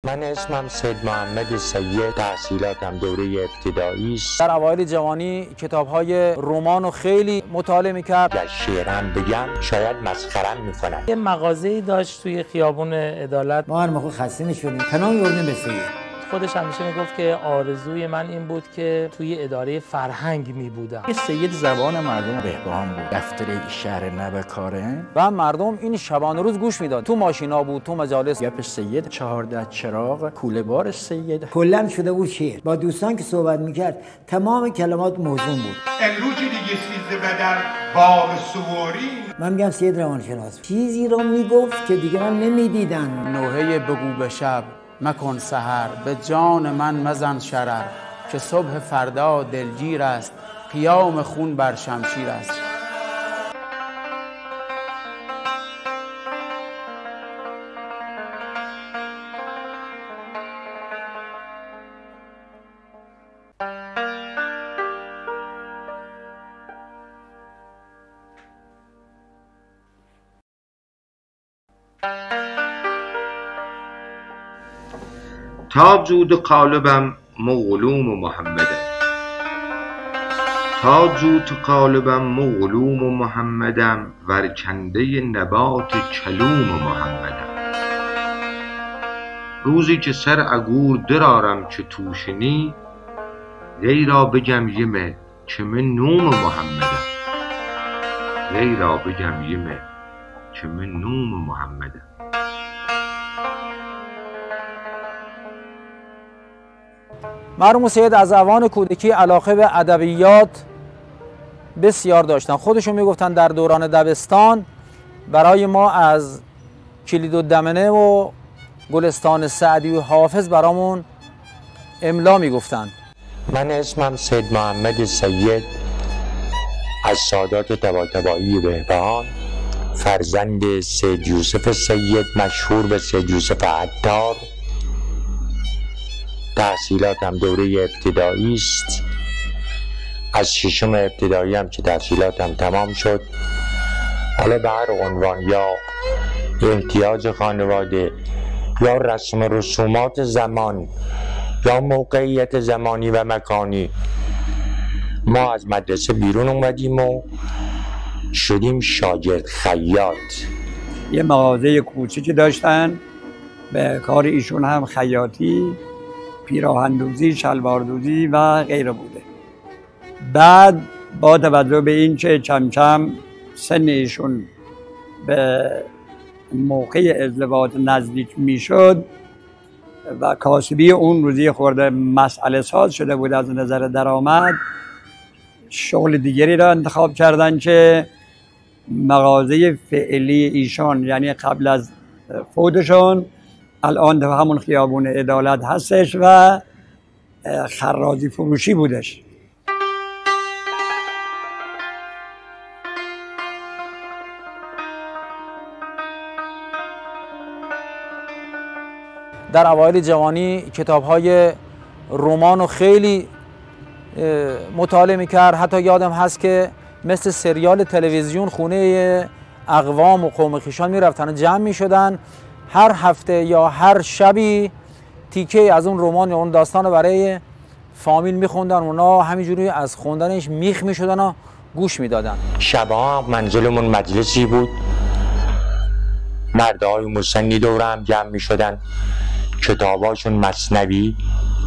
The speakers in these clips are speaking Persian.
من اسمم سید محمد سید، تحصیلاتم دوره ابتدایی است. در اوایل جوانی کتاب‌های رمان رو خیلی مطالعه می‌کرد. اگر شعرم بگم شاید مسخرم می‌کنن. یه مغازه‌ای داشت توی خیابون عدالت. ما هر موقع خسته می‌شدیم تنها بردیم به سید. خودش همیشه میگفت که آرزوی من این بود که توی اداره فرهنگ میبودم. سید زبان مردم بهبهان بود. دفتر شهر نبکاره و مردم این شبانه روز گوش میداد. تو ماشینا بود، تو مجالس. گپ سید، 14 چراغ، کوله بار سید. کلاً شده بود شعر. با دوستان که صحبت میکرد تمام کلمات موزون بود. امروز دیگه سیزده بدر باب سواری. من میگم سید روانشناس چیزی رو میگفت که دیگران نمیدیدن. نوحه بگو به شب مکن سحر، به جان من مزن شرر، که صبح فردا دلگیر است، قیام خون بر شمشیر است. تا جود قالبم مغلوم محمدم، تا جود قالبم مغلوم محمدم، ورکنده نبات کلوم محمدم. روزی که سر عگور درارم که توشنی، لیرا بگم یمه که من نوم محمدم، لیرا بگم یمه که من نوم محمدم. مرحوم سید از اوان کودکی علاقه به ادبیات بسیار داشتن. خودشون میگفتن در دوران دبستان برای ما از کلید و دمنه و گلستان سعدی و حافظ برامون املا میگفتن. من اسمم سید محمد سید، از سادات طباطبایی بهبهان، فرزند سید یوسف سید مشهور به سید یوسف عطار. تحصیلاتم دوره ابتدایی است. از ششم ابتدایی هم که تحصیلاتم تمام شد، حالا به هر عنوان یا احتیاج خانواده یا رسم رسومات زمان یا موقعیت زمانی و مکانی، ما از مدرسه بیرون اومدیم و شدیم شاگرد خیاط. یه مغازه کوچیکی داشتن، به کار ایشون هم خیاطی، پیراهندوزی، شلواردوزی و غیره بوده. بعد با توجه به این که کم کم سن ایشون به موقع ازدواج نزدیک میشد و کاسبی اون روزی خورده مسئله ساز شده بود از نظر درآمد، شغل دیگری را انتخاب کردن که مغازه فعلی ایشان، یعنی قبل از فوتشون، الان در همون خیابون عدالت هستش و خرازی فروشی بودش. در اوایل جوانی کتاب‌های رمان رو خیلی مطالعه می‌کرد. حتی یادم هست که مثل سریال تلویزیون خونه اقوام و قوم خویشان می‌رفتن جمع می‌شدن، هر هفته یا هر شبی تیکه از اون رمان یا اون داستان رو برای فامیل می‌خوندن. اونا همینجوری از خوندنش میخ می‌شدن و گوش می‌دادن. شب‌ها منزلمون مجلسی بود، مردهای مسنی دور هم جمع می‌شدن، کتاباشون مثنوی،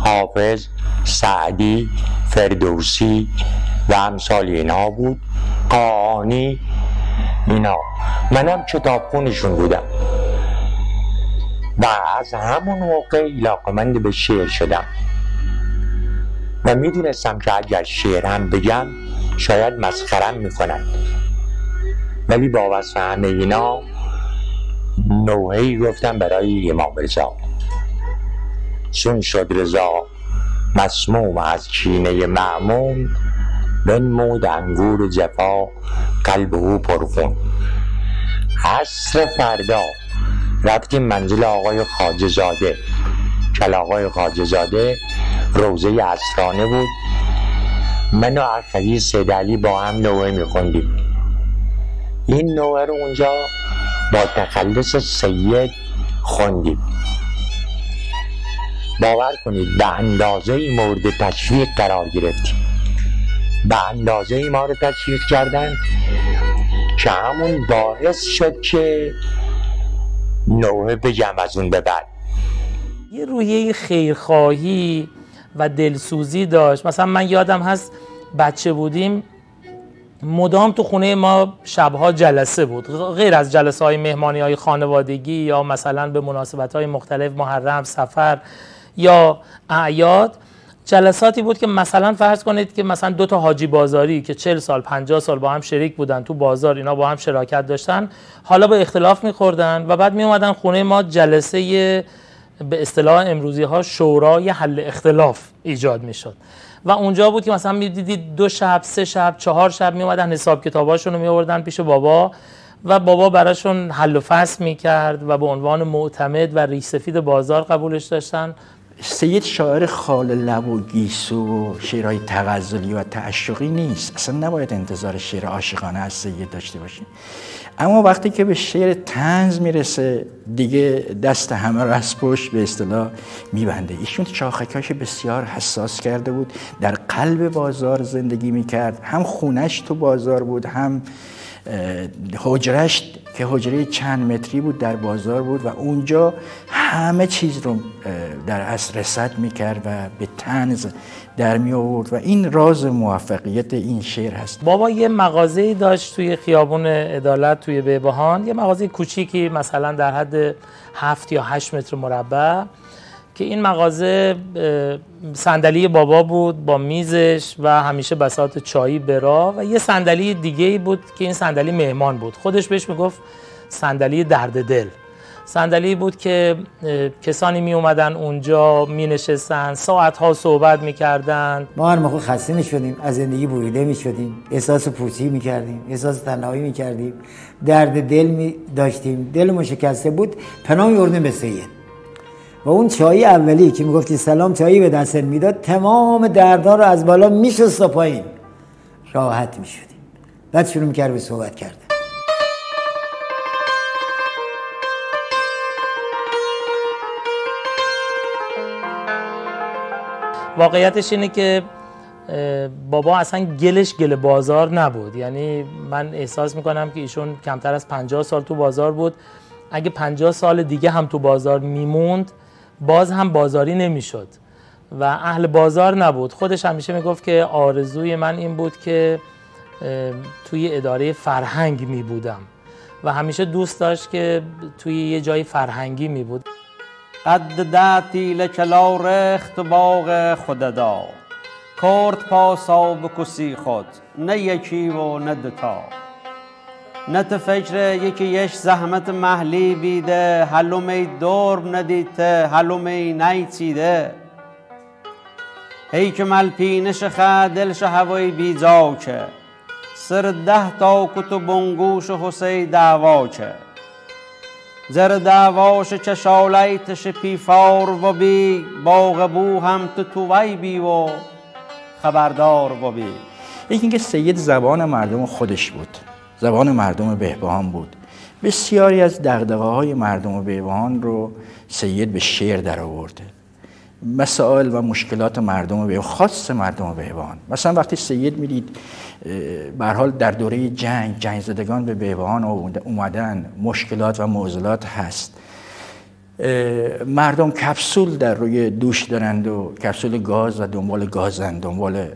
حافظ، سعدی، فردوسی و امثال اینا بود، قاآنی اینا. منم کتابخونشون بودم و از همون موقع علاقه‌مند به شعر شدم و میدونستم که اگر شعرم بگم شاید مسخرم میکنن، ولی با وصف همه اینا نوحه‌ای گفتم برای امام رضا. چون شد رضا مسموم از کینه مأمون، بنمود انگور جفا قلب او پرخون. عصر فردا رفتیم منزل آقای خواجه زاده. کل آقای خواجه زاده روضه عصرانه بود. من و اخوی سید علی با هم نوحه میخوندیم. این نوحه رو اونجا با تخلص سید خوندیم. باور کنید به اندازه مورد تشویق قرار گرفتیم، به اندازه ما رو تشویق کردن که همون باعث شد که نوحه بگم از اون به بعد. یه روحیه خیرخواهی و دلسوزی داشت. مثلا من یادم هست بچه بودیم مدام تو خونه ما شبها جلسه بود، غیر از جلسه های مهمانی های خانوادگی یا مثلا به مناسبت های مختلف محرم، سفر یا اعیاد، جلساتی بود که مثلا فرض کنید که مثلا 2 تا حاجی بازاری که 40 سال 50 سال با هم شریک بودن تو بازار، اینا با هم شراکت داشتن، حالا به اختلاف می‌خوردن و بعد می اومدن خونه ما جلسه به اصطلاح امروزی ها شورای حل اختلاف ایجاد میشد و اونجا بود که مثلا می‌دیدید 2 شب 3 شب 4 شب می اومدن حساب کتاباشون رو می آوردن پیش بابا و بابا براشون حل و فصل می‌کرد و به عنوان معتمد و ریش سفید بازار قبولش داشتن. سید شاعر خال لب و گیسو و شعرهای تغزلی و تعشقی نیست، اصلا نباید انتظار شعر عاشقانه از سید داشته باشیم. اما وقتی که به شعر طنز میرسه دیگه دست همه رو از پشت به اصطلاح میبنده. ایشون شاخکاش بسیار حساس کرده بود، در قلب بازار زندگی میکرد، هم خونش تو بازار بود، هم حجرش که حجره چند متری بود در بازار بود و اونجا همه چیز رو در اصل رصد میکرد و به طنز در می آورد و این راز موفقیت این شعر هست. بابا یه مغازه‌ای داشت توی خیابون عدالت توی بهبهان، یه مغازه کوچیکی مثلا در حد 7 یا 8 متر مربع که این مغازه صندلی بابا بود با میزش و همیشه بساط چایی برا و یه صندلی دیگه‌ای بود که این صندلی مهمان بود. خودش بهش میگفت صندلی درد دل. صندلی بود که کسانی می اومدن اونجا می نشستن، ساعتها صحبت می کردن. ما هر موقع خسته می شدیم، از زندگی بریده می شدیم، احساس پوچی می کردیم، احساس تنهایی می کردیم، درد دل می داشتیم، دلمون شکسته بود، پناه می بردیم به سید و اون چایی اولی که می گفتی سلام چایی به دست میداد تمام دردها رو از بالا می شست تا پایین، راحت می شدیم. بعد شروع می کرد به صحبت کردن. واقعیتش اینه که بابا اصلا گلش گل بازار نبود. یعنی من احساس میکنم که ایشون کمتر از 50 سال تو بازار بود. اگه 50 سال دیگه هم تو بازار میموند باز هم بازاری نمیشد و اهل بازار نبود. خودش همیشه میگفت که آرزوی من این بود که توی اداره فرهنگ میبودم و همیشه دوست داشت که توی یه جای فرهنگی میبود. قد دعتی لکلا رخت باغ خوددا کرد پاسا بکسی خود نه یکی و نه دوتا نه فکر یکی یش زحمت محلی بیده حلومی درب ندیده حلومی نیتیده هی که ملپینش خه دلش هوای بیجاو که سر 10 تا کتو بنگوش حسی دعوا که زر دعواش چشالیتش پیفار و بی باغ بو هم توی بی و خبردار و بی. یکی اینکه سید زبان مردم خودش بود، زبان مردم بهبهان بود. بسیاری از دغدغه‌های مردم بهبهان رو سید به شعر در آورده. مسائل و مشکلات مردم بهبهان، خاص مردم بهبهان. مثلا وقتی سید میدید به هر حال در دوره جنگ زدگان به بهبهان اومدن، مشکلات و معضلات هست. مردم کپسول در روی دوش دارند و کپسول گاز و دنبال گازند، دنبال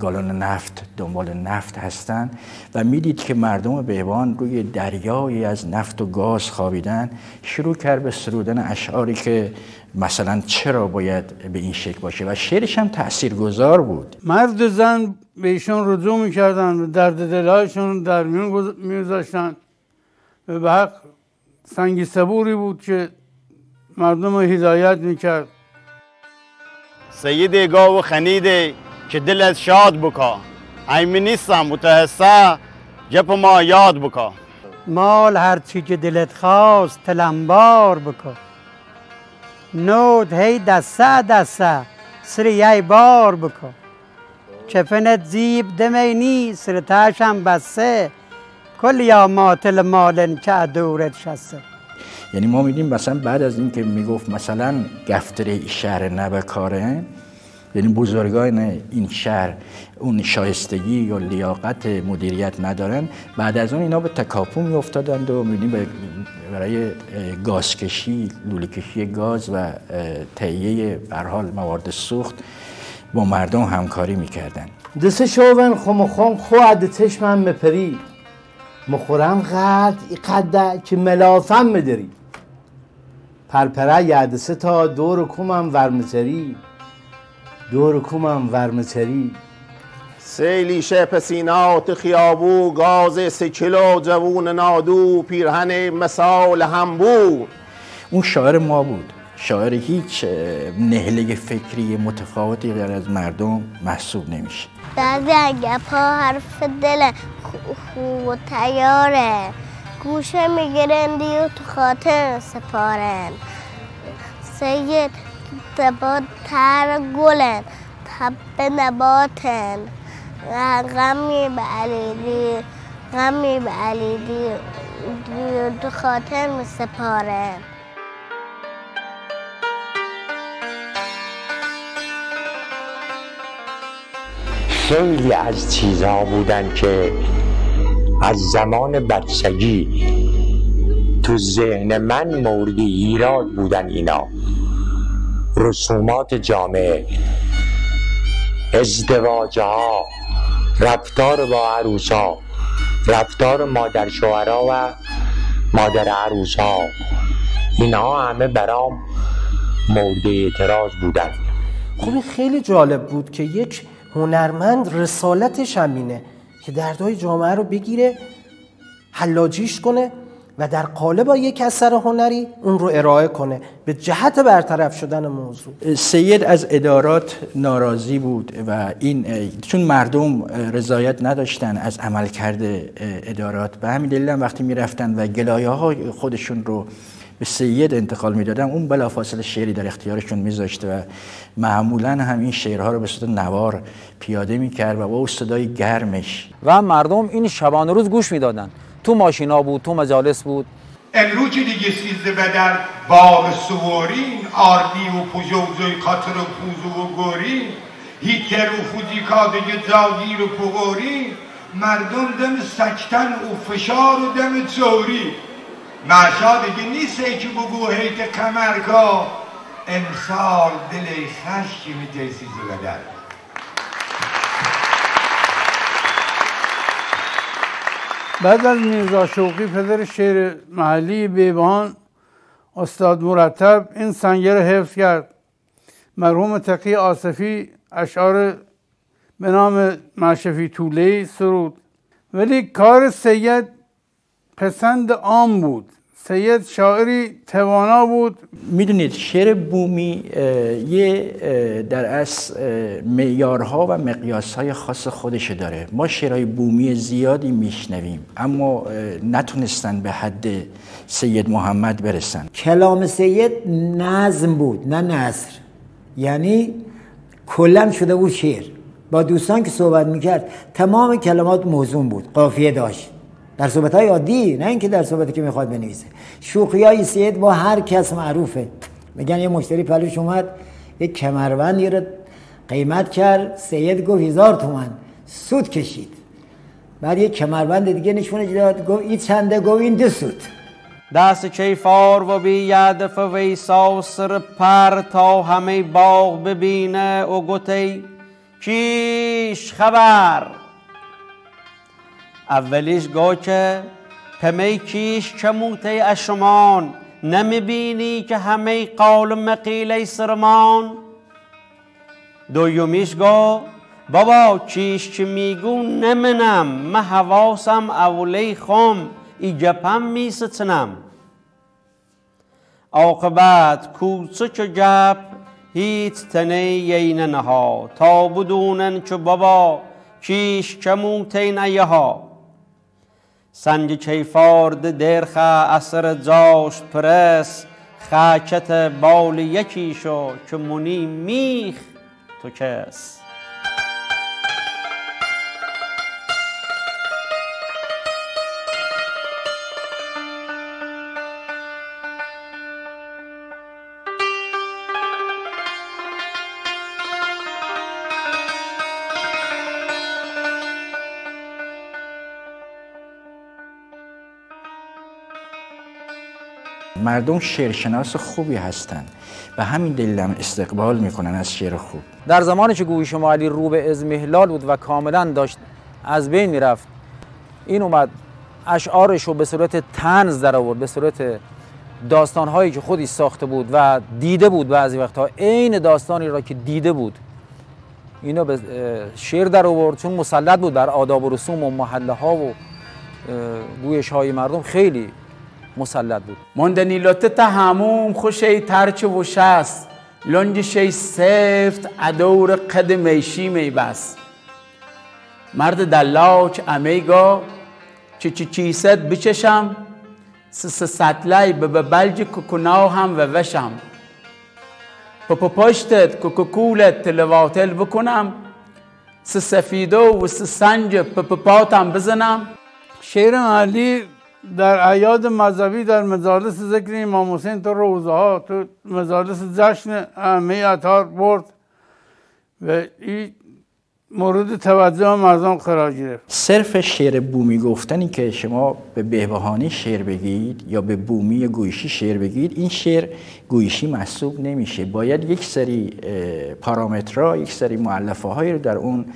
گالون نفت، دنبال نفت هستند و میدید که مردم بهبهان روی دریایی از نفت و گاز خوابیدن. شروع کرد به سرودن اشعاری که مثلا چرا باید به این شکل باشه و شعرش هم تاثیرگذار بود. مرد و زن به ایشون رجوع میکردن و درد دلهایشون در میون میذاشتن. به حق سنگی صبوری بود که مردم رو هدایت میکرد. سید گاو خنیده که دلت شاد بکا ایمی نیستم متحسه جپ ما یاد بکا مال هرچی که دلت خواست تلمبار بکا نود هی دسته سر یای بار بکا چفنت زیب دمینی سر تاشم بسه کل یا ماتل مالن که دورت شسته. یعنی ما می‌دیم مثلا بعد از این که میگفت مثلا گفتره شهر نبکاره، یعنی بزرگان این شهر اون شایستگی یا لیاقت مدیریت ندارن، بعد از اون اینا به تکاپو میافتادند و می‌بینیم برای گازکشی، لوله‌کشی گاز و تهیه به هر حال موارد سوخت با مردم همکاری میکردن. دسه شوون خمخم خو عد چشمم مپری مخورم غرد قد که ملافم مدری پرپره یادسه تا دور کومم ورمچری دور کومم ورمچری سیلی شپ سینات خیابو گاز 3 کیلو جوون نادو پیرهن مثال همبو. اون شاعر ما بود، شاعر هیچ نهله فکری متفاوتی غیر از مردم محسوب نمیشه. بعضی اگه پا حرف دل خوب و تیاره گوشه میگیرندی و تو خاطر سپارن. سید تبا تر گلن تب نباتن غمی به علیدی تو خاطر می سپارن. خیلی از چیزها بودن که از زمان بچگی تو ذهن من مورد ایراد بودن. اینا رسومات جامعه، ازدواجها، رفتار با عروسا، رفتار مادر شوهرها و مادر عروسها، اینها همه برام مورد اعتراض بودن. خب این خیلی جالب بود که یک هنرمند رسالتش همینه که دردهای جامعه رو بگیره، حلاجیش کنه و در قالب یک اثر هنری اون رو ارائه کنه به جهت برطرف شدن موضوع. سید از ادارات ناراضی بود و این چون مردم رضایت نداشتن از عملکرد ادارات، به همین دلیل وقتی میرفتن و گلایه‌های خودشون رو به سید انتقال میدادن، اون بلافاصله شعری در اختیارشون میذاشته و معمولا هم این شعرها رو به صورت نوار پیاده میکرد و با صدای گرمش و مردم این شبانه روز گوش میدادن. تو ماشینا بود، تو مجالس بود. امروز که دیگه سیزده بدر بار سوارین آردی و پوزوزوی خاطر و پوزو و گورین هیتر و فوزیکا دیگه زاگیر و پغورین مردم دم سکتن و فشار و دم چوری معشا دیگه نیسته که بگو هیت کمرگاه امسال دل خشکی میده سیزده بدر. بعد از میرزا شوقی پدر شعر محلی بیبان استاد مرتب این سنگر حفظ کرد. مرحوم تقی آصفی اشعار به نام معشفی طوله‌ای سرود. ولی کار سید پسند عام بود. سید شاعری توانا بود. میدونید شعر بومی یه در اصل معیارها و مقیاسهای خاص خودش داره. ما شعرهای بومی زیادی میشنویم اما نتونستن به حد سید محمد برسن. کلام سید نظم بود نه نثر، یعنی کلم شده بود شعر. با دوستان که صحبت میکرد تمام کلمات موزون بود، قافیه داشت در صحبت‌های عادی، نه اینکه در صحبتی که میخواد بنویسه. شوخی‌های سید با هر کس معروفه. میگن یه مشتری پلوش اومد یک کمربندی رو قیمت کرد، سید گفت 1000 تومان، سود کشید. بعد یک کمربند دیگه نشونش داد، گفت این چنده؟ گفت این 2 سود. دست کیفار و بی یدف ویسا سر پر تا همه باغ ببینه و گوتی کیش خبر. اولیش گو که پمی کیش چموته اشمان نمیبینی که همه قول مقیله سرمان. دویمیش گو بابا کیش چه میگون نمنم من حواسم اولی خم ای گپم میستنم. عاقبت کوچک گپ هیچ تنه یینه نها تا بدونن که بابا کیش چموته نیه ها. سنگ کیفارد درخه اثر جاش پرس خاکت بال یکی شو که منی میخ تو کس. مردم شعرشناس خوبی هستند و همین دلیل استقبال میکنن از شعر خوب. در زمانی که گویی شما علی رو به اضمحلال بود و کاملا داشت از بین میرفت، این اومد اشعارش رو به صورت طنز در آورد، به صورت داستانهایی که خودی ساخته بود و دیده بود، بعضی وقتها عین داستانی را که دیده بود اینو به شعر در آورد، چون مسلط بود بر آداب و رسوم و محله ها و گویش های مردم، خیلی مسلط بود. ماندنی لطت هموم خوشی ترچ و شست، لنج شی سفت ادور قدمیشی می بس. مرد دلاچ امیگا چیست بچشم، سطلای به بلج ککنا هم و وشم. پشتت کوکولت تلواتل بکنم، سفیدو و سنج پاتم بزنم. شعر محلی در اعیاد مذهبی، در مجالس ذکر امام حسین، تو روزه ها، تو مجالس جشن همه عطار برد و این مورد توجه مردم قرار گرفت. صرف شعر بومی گفتنی که شما به بهبهانی شعر بگید یا به بومی گویشی شعر بگید، این شعر گویشی محسوب نمیشه. باید یک سری پارامترها، یک سری مؤلفه هایی رو در اون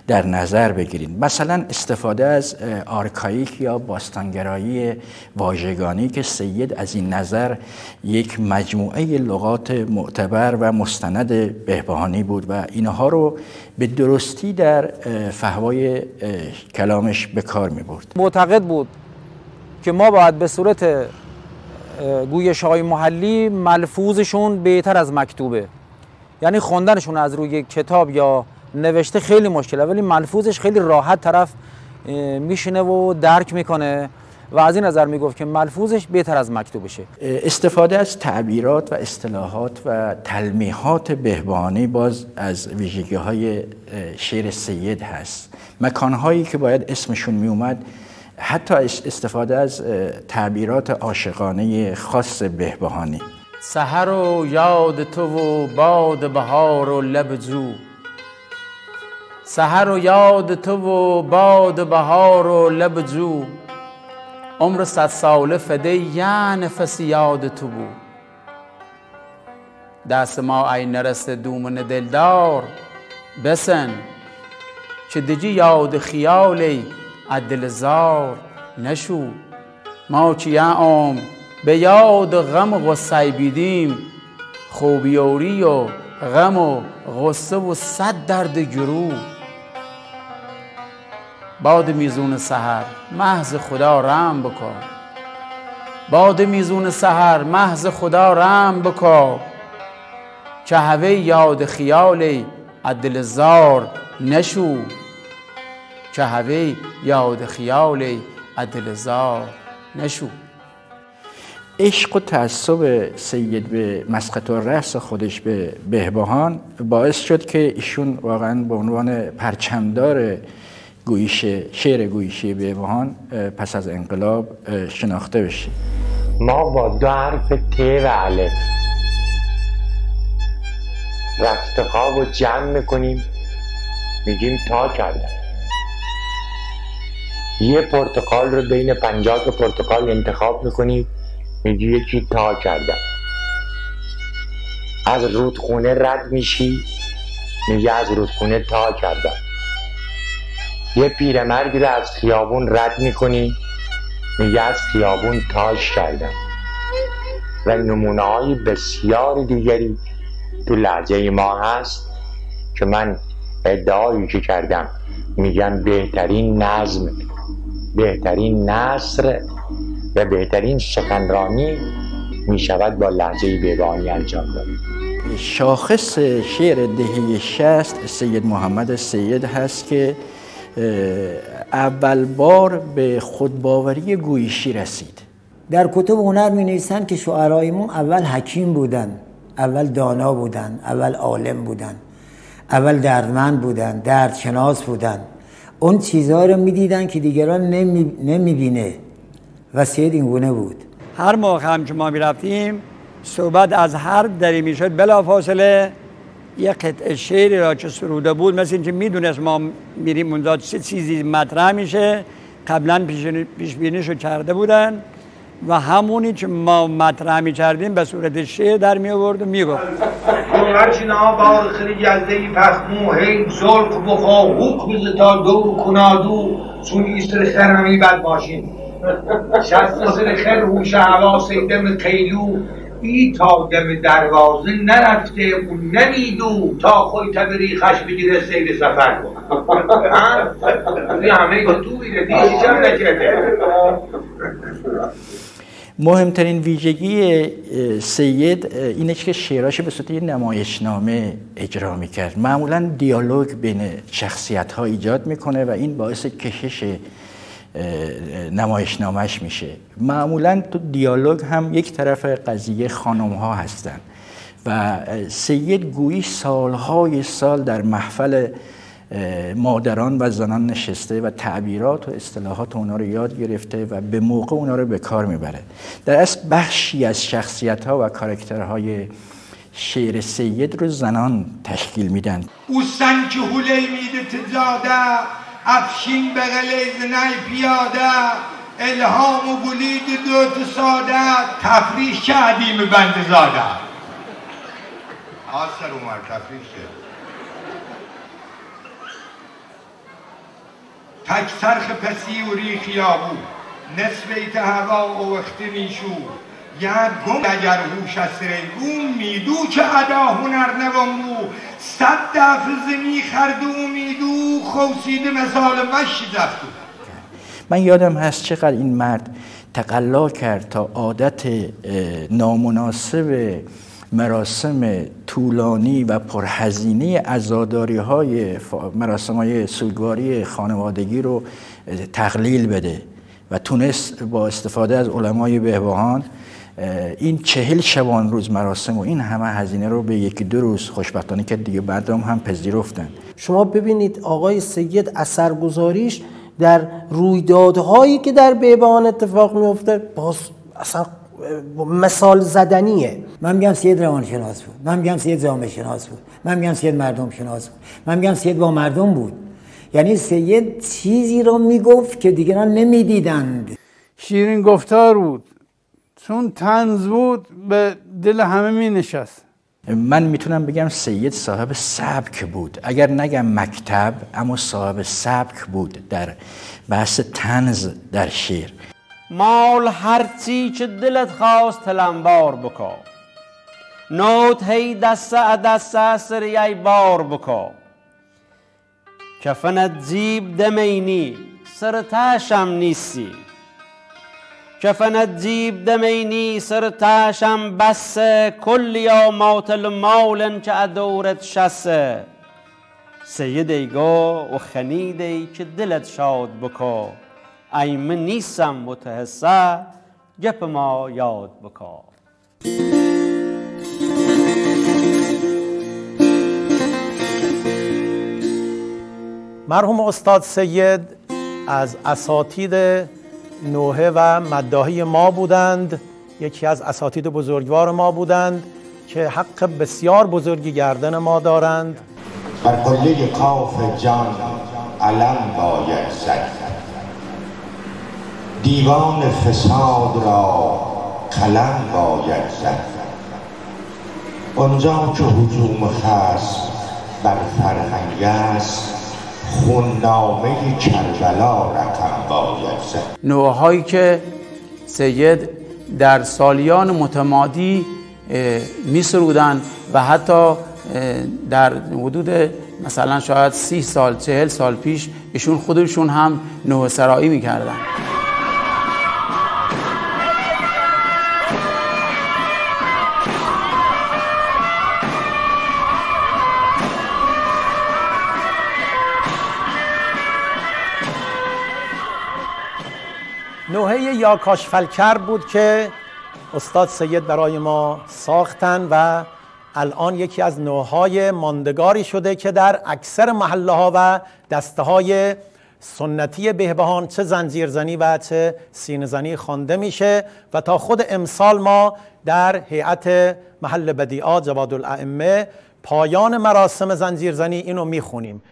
در نظر بگیرید. مثلا استفاده از آرکایک یا باستانگرایی واژگانی که سید از این نظر یک مجموعه لغات معتبر و مستند بهبهانی بود و اینها رو به درستی در فحوای کلامش به کار می برد. معتقد بود که ما باید به صورت گویش‌های محلی ملفوظشون بهتر از مکتوبه، یعنی خوندنشون از روی کتاب یا نوشته خیلی مشکله، ولی ملفوظش خیلی راحت طرف میشینه و درک میکنه و از این نظر میگفت که ملفوظش بهتر از مکتوبشه. استفاده از تعبیرات و اصطلاحات و تلمیحات بهبهانی باز از ویژگی‌های شعر سید هست. مکانهایی که باید اسمشون میومد، حتی استفاده از تعبیرات عاشقانه خاص بهبهانی. سحر و یاد تو و باد بهار و لب جو، سحر و یاد تو و باد بهار و لب جو، عمر 100 ساله فده یا نفس یاد تو بود. دست ما ای نرسته دومن دلدار بسن، چه دجی یاد خیالی عدل زار نشو. ما چیه عمر به یاد غم غصه بیدیم، خوبیوری و غم و غصه و 100 درد گرو. باد میزون سحر محض خدا رحم بکن، باد میزون سحر محض خدا رحم بکن، چه هوه یاد خیالی عدل زار نشو، چه هوه یاد خیالی عدل زار نشو. عشق و تعصب سید به مسقط الرأس خودش به بهبهان باعث شد که ایشون واقعا به عنوان پرچمدار شعر گویشی بهبهان پس از انقلاب شناخته بشه. ما با 2 حرف ت و الف رفت خواب رو جمع میکنیم، میگیم تا کردم. یه پرتقال رو بین 50 پرتقال انتخاب میکنی، میگی یکی تا کردم. از رودخونه رد میشی، میگی از رودخونه تا کردم. یه پیرمردی رو از خیابون رد میکنی، میگه از خیابون تاش کردم. و نمونه های بسیار دیگری تو لهجه ما هست که من ادعایی که کردم میگم بهترین نظم، بهترین نثر و بهترین سخنرانی میشود با لهجه بهبهانی انجام داد. شاخص شعر دهه 60 سید محمد سید هست که اول بار به خودباوری گویشی رسید. در کتب هنر می نویسن که شعرایمون اول حکیم بودن، اول دانا بودن، اول عالم بودن، اول دردمند بودن، دردشناس بودن. اون چیزها رو می دیدن که دیگران نمی بینه و سید این گونه بود. هر موقع هم که ما می رفتیم صحبت از هر دری می شد، بلا فاصله یک قطعه شعری را که سروده بود، مثل اینکه میدونست ما میریم اونجا چه چیزی مطرح میشه، قبلا پیش بینیشو کرده بودن و همونی که ما مطرح می‌کردیم به صورت شعر در می‌آورد و میگفت. هرچنا بارخر یزدهی پس موهی زلق بخوا حکم زتا دور کنادو چون ایستر خرمی بد ماشین شست سر خر هوش حواس دم قیلو ای تا دم دروازه نرفته اون نمیدو تا خوی تبری خش بگیره سیر سفر کن همه که تو بیره دیشی چم نکرده. مهمترین ویژگی سید اینه که شعراش به صورت یه نمایشنامه اجرا میکرد. معمولا دیالوگ بین شخصیت ها ایجاد میکنه و این باعث کشش نمایشنامهش میشه. معمولا تو دیالوگ هم یک طرف قضیه خانم ها هستن و سید گویی سالهای سال در محفل مادران و زنان نشسته و تعبیرات و اصطلاحات اونا رو یاد گرفته و به موقع اونا رو به کار میبره. در اصل بخشی از شخصیت ها و کاراکترهای شعر سید رو زنان تشکیل میدن. او سنک هولی میده تزاده افشین بغلی زنای پیاده الهام و گلید دوت ساده تفریح کردیم بند زاده. آسر اومد تفریح شد. تک سرخ پسی و ریخیابو نصف ایت هوا و وقت میشو یک گم اگر هوش اسریگون میدو که ادا هنر نوامو 100 دفع زمی خرد و میدو خوصیده مثال مشی دفتو. من یادم هست چقدر این مرد تقلا کرد تا عادت نامناسب مراسم طولانی و پرهزینه عزاداری های مراسم های سوگواری خانوادگی رو تقلیل بده و تونست با استفاده از علمای بهبهان این 40 شبان روز مراسم و این همه هزینه رو به 1-2 روز خوشبختانه که دیگه بعدم هم پذیرفتن. شما ببینید آقای سید اثرگذاریش در رویدادهایی که در بهبهان اتفاق میفته باز اصلا مثال زدنیه. من میگم سید روانشناس بود، من میگم سید جامعه شناس بود، من میگم سید مردم شناس بود، من میگم سید با مردم بود. یعنی سید چیزی رو میگفت که دیگران نمیدیدند. شیرین گفتار بود، چون طنز بود به دل همه می نشست. من میتونم بگم سید صاحب سبک بود، اگر نگم مکتب اما صاحب سبک بود در بحث طنز در شعر. مال هرچی که دلت خواست تلمبار بکن نوت هی دسته دسته سریعی بار بکن کفنت جیب دمینی سرتاشم نیستی کفنت جیب دمینی سرتاشم بسه کلیا ماتل مالن که ادورت شسه سیدی گو و خنیدی که دلت شاد بکن ای من نیستم متحسه گپ ما یاد بکن. مرحوم استاد سید از اساتید نوحه و مداحی ما بودند، یکی از اساتید بزرگوار ما بودند که حق بسیار بزرگی گردن ما دارند. بر قله قاف جان علم باید زد دیوان فساد را قلم باید زد آنجا که هجوم خصم بر فرهنگ است خوننامه کربلا رقم باید زد. نوعهایی که سید در سالیان متمادی می سرودن و حتی در حدود مثلا شاید 30 سال 40 سال پیش ایشون خودشون هم نوحه سرایی می کردن. نوحه یا کاشفلکر بود که استاد سید برای ما ساختن و الان یکی از نوعهای ماندگاری شده که در اکثر محله ها و دسته های سنتی بهبهان چه زنجیرزنی و چه سینه‌زنی خوانده میشه و تا خود امسال ما در هیئت محل بدیعات جواد الائمه پایان مراسم زنجیرزنی اینو میخونیم.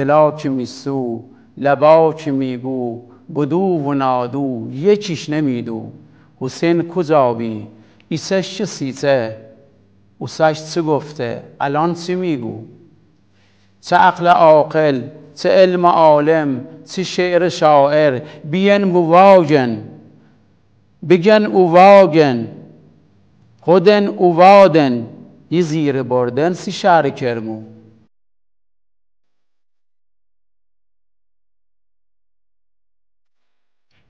دلا که میسو لبا که میگو بدو و نادو یکیش نمیدو حسین کجاوی ایسش چه سیته اوسش چه گفته الان چه میگو چه عقل عاقل چه علم عالم چه شعر شاعر بیان بواگن بگن اواگن خودن اوادن یه زیر بردن سی شهر کرمو.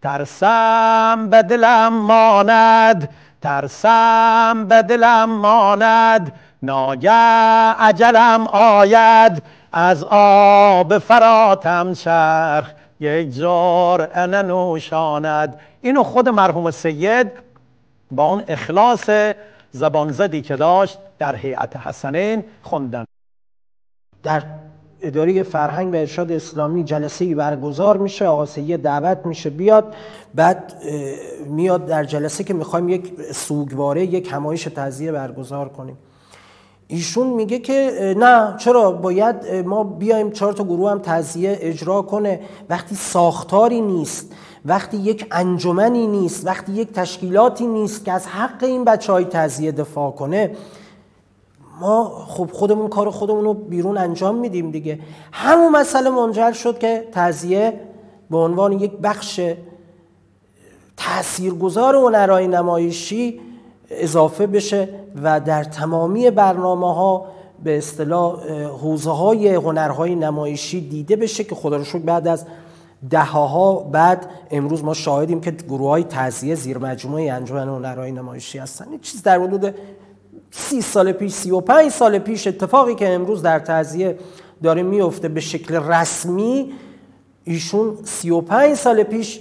ترسم به دلم ماند ترسم به دلم ماند ناگه اجلم آید از آب فراتم چرخ یک جرعه ننوشاند. اینو خود مرحوم سید با اون اخلاص زبان زدی که داشت در هیئت حسنین خوندن. در اداره فرهنگ و ارشاد اسلامی جلسه‌ای برگزار میشه، آقا سید دعوت میشه بیاد، بعد میاد در جلسه که میخوایم یک سوگواره، یک همایش تعزیه برگزار کنیم. ایشون میگه که نه، چرا باید ما بیایم 4 تا گروه هم تعزیه اجرا کنه وقتی ساختاری نیست، وقتی یک انجمنی نیست، وقتی یک تشکیلاتی نیست که از حق این بچهای تعزیه دفاع کنه. ما خب خودمون کار خودمون رو بیرون انجام میدیم دیگه. همون مسئله منجر شد که تعزیه به عنوان یک بخش تاثیرگذار هنرهای نمایشی اضافه بشه و در تمامی برنامه‌ها به اصطلاح حوزه‌های هنرهای نمایشی دیده بشه که خدا رو شکر بعد از دهه‌ها بعد امروز ما شاهدیم که گروه‌های تعزیه زیر مجموعه انجمن هنرهای نمایشی هستن. این چیز در حدود 30 سال پیش، 35 سال پیش اتفاقی که امروز در تعزیه داره میفته به شکل رسمی، ایشون 35 سال پیش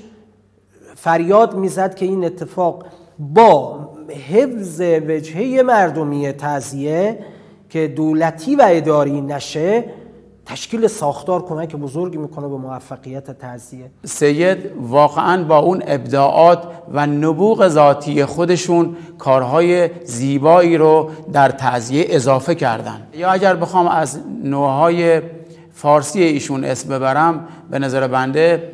فریاد میزد که این اتفاق با حفظ وجهه مردمی تعزیه که دولتی و اداری نشه، تشکیل ساختار کمک بزرگی میکنه به موفقیت تعزیه. سید واقعا با اون ابداعات و نبوغ ذاتی خودشون کارهای زیبایی رو در تعزیه اضافه کردن. یا اگر بخوام از نوعهای فارسی ایشون اسم ببرم، به نظر بنده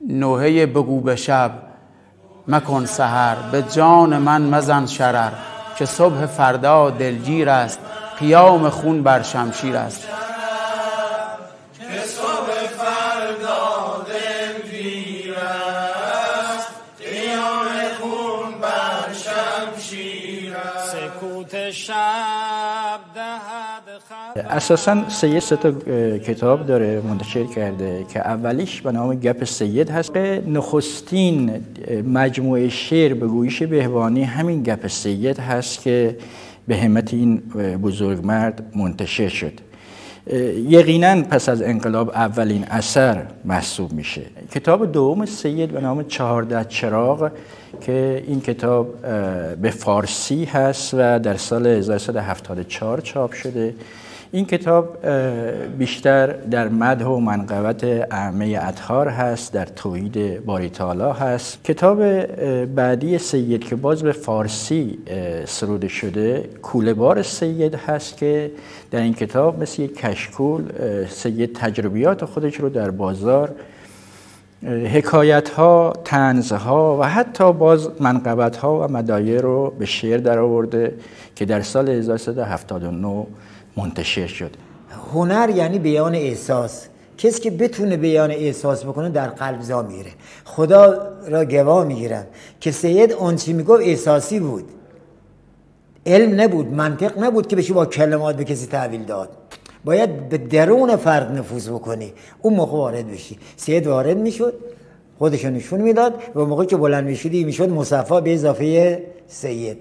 نوحه بگو به شب مکن سحر، به جان من مزن شرر، که صبح فردا دلگیر است، قیام خون بر شمشیر است. اساساً سید 3 تا کتاب داره منتشر کرده که اولیش به نام گپ سید هست. نخستین مجموعه شعر به گویش بهبانی همین گپ سید هست که به همت این بزرگمرد منتشر شد. یقیناً پس از انقلاب اولین اثر محسوب میشه. کتاب دوم سید به نام 14 چراغ که این کتاب به فارسی هست و در سال 1374 چاپ شده. این کتاب بیشتر در مدح و منقبت اعمه اطهار هست، در توحید باری تعالی هست. کتاب بعدی سید که باز به فارسی سروده شده کوله بار سید هست که در این کتاب مثل یک کشکول سید تجربیات خودش رو در بازار، حکایت ها، طنز ها و حتی باز منقبت ها و مدایع رو به شعر در آورده که در سال 1379 منتشر شد. هنر یعنی بیان احساس. کسی که بتونه بیان احساس بکنه در قلب جا میره. خدا را گواه میگیرم که سید اون چی میگفت احساسی بود، علم نبود، منطق نبود که بشه با کلمات به کسی تحویل داد. باید به درون فرد نفوذ بکنی، اون موقع وارد بشی. سید وارد میشد، خودشو نشون میداد و موقعی که بلند میشدی میشد مصفا به اضافه سید.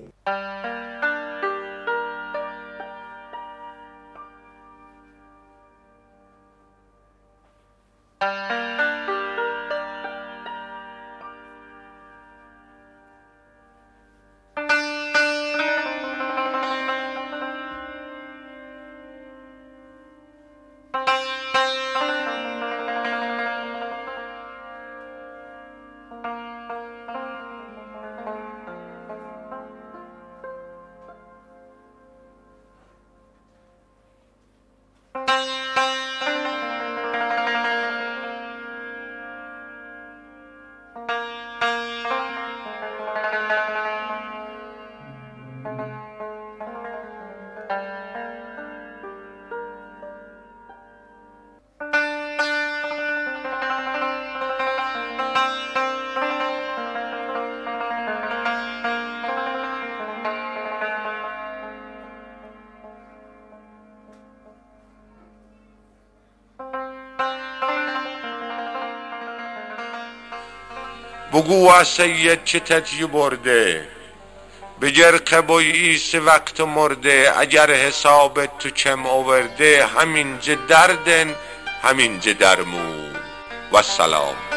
بگو از سید چه تجی برده بگر قبوی ایس وقت مرده اگر حسابت تو کم آورده همینجا دردن همینجا درمون و سلام.